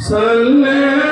صلي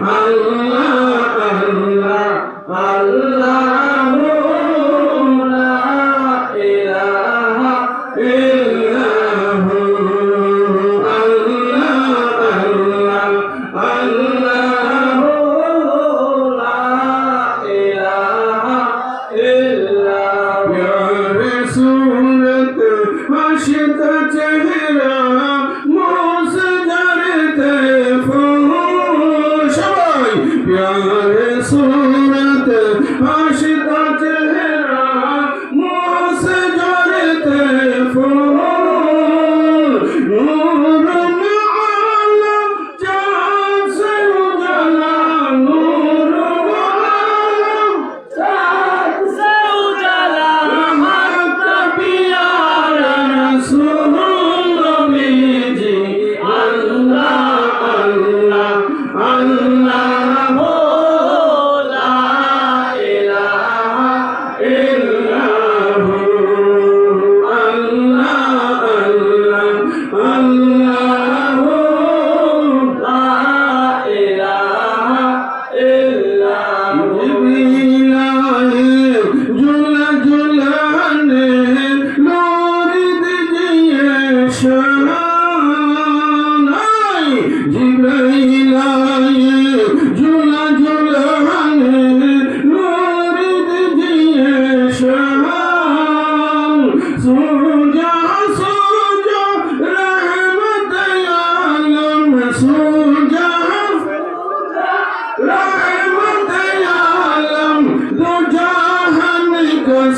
Allah, la ilaha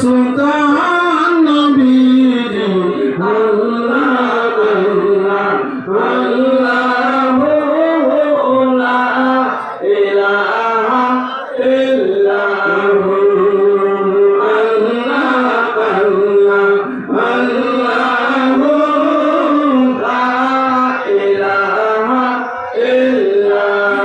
সুলতান নবীর আল্লাহ আল্লাহ আল্লাহু লা ইলাহা ইল্লাহু আল্লাহ আল্লাহ আল্লাহু লা ইলাহা ইল্লাহু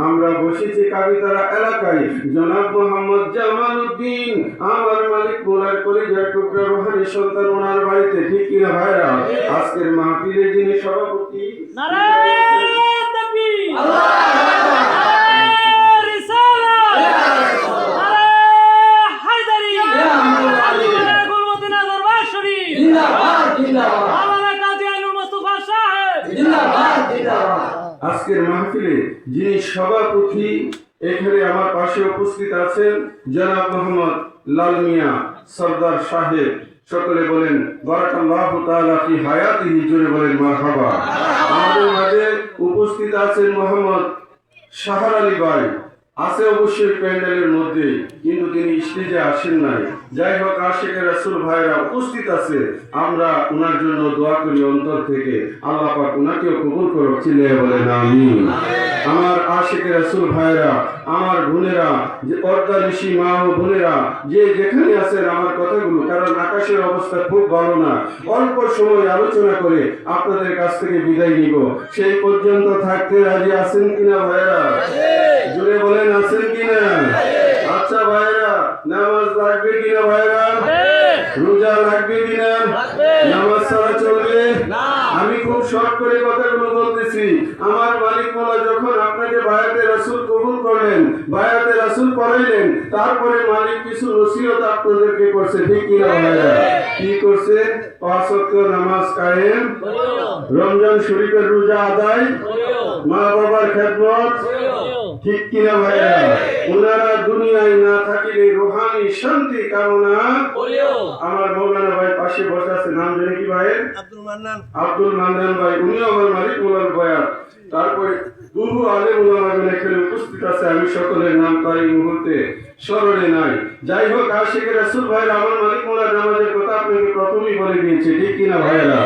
আমরা বসেছি কাবিতারা এলাকায় জনাব মোহাম্মদ জামাল উদ্দিন আমার মালিক মোলার কলিজার টুকরা রোহানি সন্তান ওনার বাড়িতে, ঠিক কিনা ভাইরা? আজকের মাহফিলে যিনি সভাপতি, আজকের মাহফিলে যিনি সভাপতি, এখানে আমার পাশে উপস্থিত আছেন জনাব মোহাম্মদ লাল মিয়া সরদার সাহেব। সকলে বলেন বারাকাল্লাহু তাআলা ফি হায়াতিহি, জোরে বলেন মারহাবা। আমাদের মাঝে উপস্থিত আছেন মোহাম্মদ শাহর আলী ভাই, আছে অবশ্যই প্যান্ডেলের মধ্যে, কিন্তু তিনি স্টেজে আসেন নাই। যাই হোক, আশিকের রাসূল ভাইরা উপস্থিত আছে, আমরা ওনার জন্য দোয়া করি অন্তর থেকে। আল্লাহ পাক ওনাকেও কবুল করুক, চিল্লায়ে বলেন আমিন। আমার আশিকের রাসূল ভাইরা, আমার বোনেরা, যে পর্দা ঋষি মা ও বোনেরা, যে যেখানে আছেন, আমার কথাগুলো, কারণ আকাশের অবস্থা খুব ভালো না, অল্প সময় আলোচনা করে আপনাদের কাছ থেকে বিদায় নিব। সেই পর্যন্ত থাকতে রাজি আছেন কিনা ভাইরা? জোরে বলেন আছেন কিনা? আচ্ছা ভাইরা, নামাজ লাগবে কিনা ভাইরা? রোজা লাগবে কিনা? নামাজ ছাড়া চলবে? আমি খুব শর্ট করে কথাগুলো বলতেছি। আমার মালিক মোলা যখন আপনাকে বায়াতে রাসূল কবুল করলেন, বায়াতে রাসূল পড়াইলেন, তারপরে মালিক কিছু নসিহত আপনাদেরকে করছে, ঠিক কিনা ভাইরা? কি করছে? 5 ওয়াক্ত নামাজ কায়েম, রমজান শরীফের রোজা আদায়, মা বাবার খেদমত, ঠিক কিনা ভাইরা? ওনারা দুনিয়ায় না থাকিলে রুহানি শান্তি কামনা। আমার মৌলানা ভাই পাশে বসে আছে, নাম জানি কি ভাই? আব্দুল মান্নান ভাই, উনিও আমার মালিক মোলার বয়াত। তারপরে বহু আলেম ওলামাগণ এখানে উপস্থিত আছে, আমি সকলের নাম তার এই মুহূর্তে স্মরণে নাই। যাই হোক, আশিকের রাসূল ভাইরা, আমার মালিক মোলার নামাজের কথা আপনাকে প্রথমেই বলে দিয়েছে, ঠিক কিনা ভাইরা?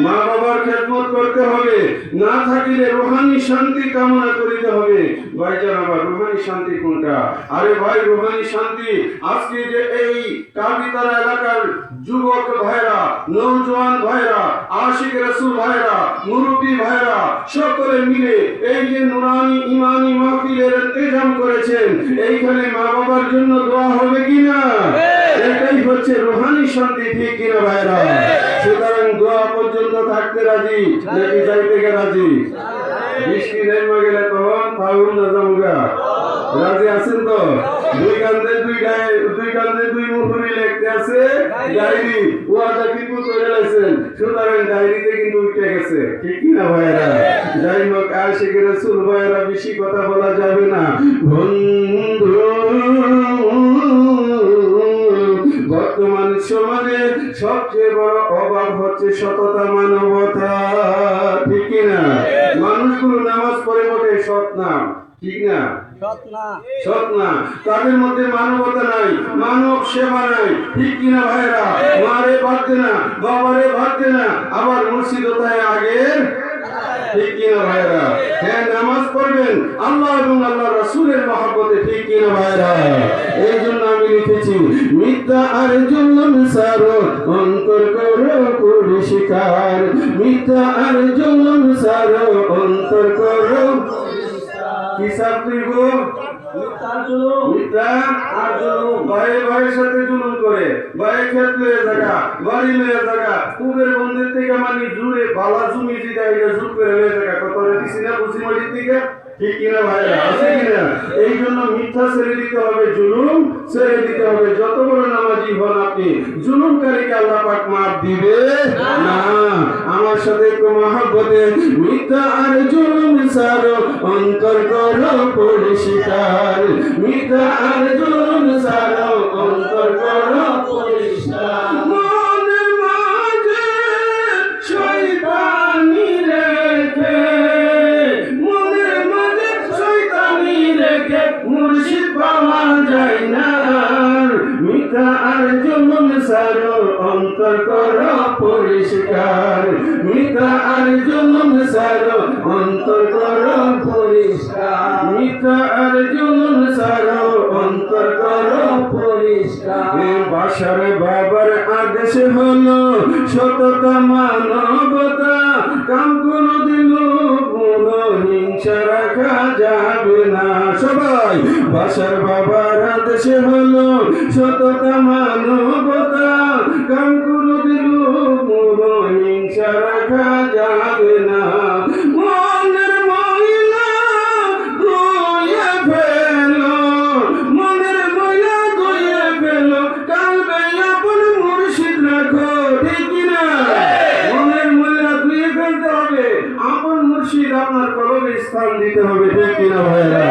মা বাবার খেদমত করতে হবে, না থাকিলে রুহানি শান্তি কামনা করিতে হবে। ভাইজান, আবার রুহানি শান্তি কোনটা? আরে ভাই, রুহানি শান্তি আজকে যে এই কাবিতারা এলাকার যুবক ভাইরা, নওজোয়ান ভাইরা, আশিকের রাসূল ভাইরা, মুরব্বী ভাইরা, সকলে মিলে এই যে নুরানি ইমানি মাহফিলের ইন্তজাম করেছেন, এইখানে মা বাবার জন্য দোয়া হবে কিনা? এটাই হচ্ছে রুহানি শান্তি, ঠিক কিনা ভাইরা? সুতরাং দোয়া পর্যন্ত থাকতে রাজি নাকি যাইতে গে রাজি? বৃষ্টি নেমে গেলে তখন ফাগুন নাজামুগা, রাজি আছেন তো? দুই কান্দে দুই মুহুরি লিখতে আছে ডায়েরি, ওয়াদা কিন্তু করে লাইছেন, সুতরাং ডায়েরিতে কিন্তু উঠে গেছে, ঠিক কিনা ভাইরা? যাই হোক, আশিকের রাসূল ভাইরা, বেশি কথা বলা যাবে না। বন্ধু, বর্তমান সমাজে সবচেয়ে বড় অভাব হচ্ছে সততা, মানবতা, ঠিক কিনা? মানুষগুলো নামাজ পড়ে বটে, সৎ না, ঠিক না? সৎ না, তাদের মধ্যে মানবতা নাই, মানব সেবা নাই, ঠিক কিনা ভাইরা? মারে ভাবতে না, বাবারে ভাবতে না, আবার মুর্শিদতায় আগের, ঠিক কিনা ভাইরা? হ্যাঁ, নামাজ পড়বেন আল্লাহ এবং আল্লাহ রাসূলের মহব্বতে, ঠিক কিনা ভাইরা? এই জন্য আমি লিখেছি, মিথ্যা আর জুলুম সারো অন্তর করো পরিষ্কার, মিথ্যা আর জুলুম সারো অন্তর করো। কি সার দিব? মিথ্যা আর জুলুম। ভাইয়ের সাথে জুলুম করে, ভাইয়ের ক্ষেত্রে জায়গা, বাড়ি লয়ে জায়গা, কুবের বন্ধের থেকে মানে জুড়ে বালা জমি দিতে জুট করে লয়ে জায়গা, কত দিছি না বুঝিমাটির থেকে, ঠিক কিনা ভাইরা? আছে কিনা? এই জন্য মিথ্যা ছেড়ে দিতে হবে, জুলুম ছেড়ে দিতে হবে। যত বড় নামাজি হন আপনি, জুলুমকারীকে আল্লাহ পাক মাফ দিবে না। আমার সাথে একটু মহব্বতে, মিথ্যা আর জুলুম সারো অন্তর করো পরিষ্কার, মিথ্যা আর জুলুম সারো অন্তর করো পরিষ্কার। মিথ্যা আর জুলুম সারো অন্তর করো পরিষ্কার মিথ্যা আর জুলুম সারো অন্তর করো পরিষ্কার মিথ্যা আর জুলুম সারো অন্তর করো পরিষ্কার বাশার বাবার আদেশ হলো সততা মানবতা কাম কোনো দিল কোনো হিংসা রাখা যাবে না সবাই বাশার বাবার আদেশ হলো সততা মানবতা কাম কোনো দিল কোনো হিংসা রাখা যাবে না মনের ময়লা ধুয়ে ফেলো মনের ময়লা ধুয়ে ফেলো কালবে আপন মুর্শিদ রাখো ঠিক কিনা মনের ময়লা ধুয়ে ফেলতে হবে আপন মুর্শিদ আপনার কলবে স্থান দিতে হবে ঠিক কিনা ভাইরা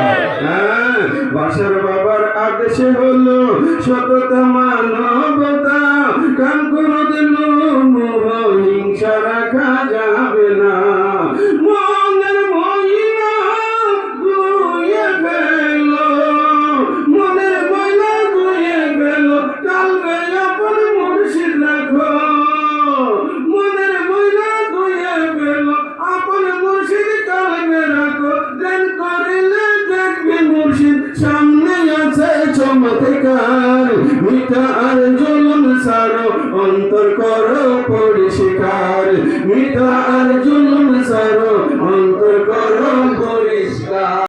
হ্যাঁ বাশার বাবার আদেশে হলো সততা মানবতা কাম কোনো দিল মোহ হিংসা রাখা যাবে না মনের ময়লা ধুয়ে ফেলো মনের ময়লা ধুয়ে ফেলো কালবে আপন মুর্শিদ রাখো মনের ময়লা ধুয়ে ফেলো আপন মুর্শিদ কালবে রাখো ধ্যান করিলে দেখবি মুর্শিদ সামনে আছে চমৎকার মিথ্যা আর জুলুম সারো অন্তর করো পরিষ্কার মিথ্যা আর জুলুম সারো অন্তর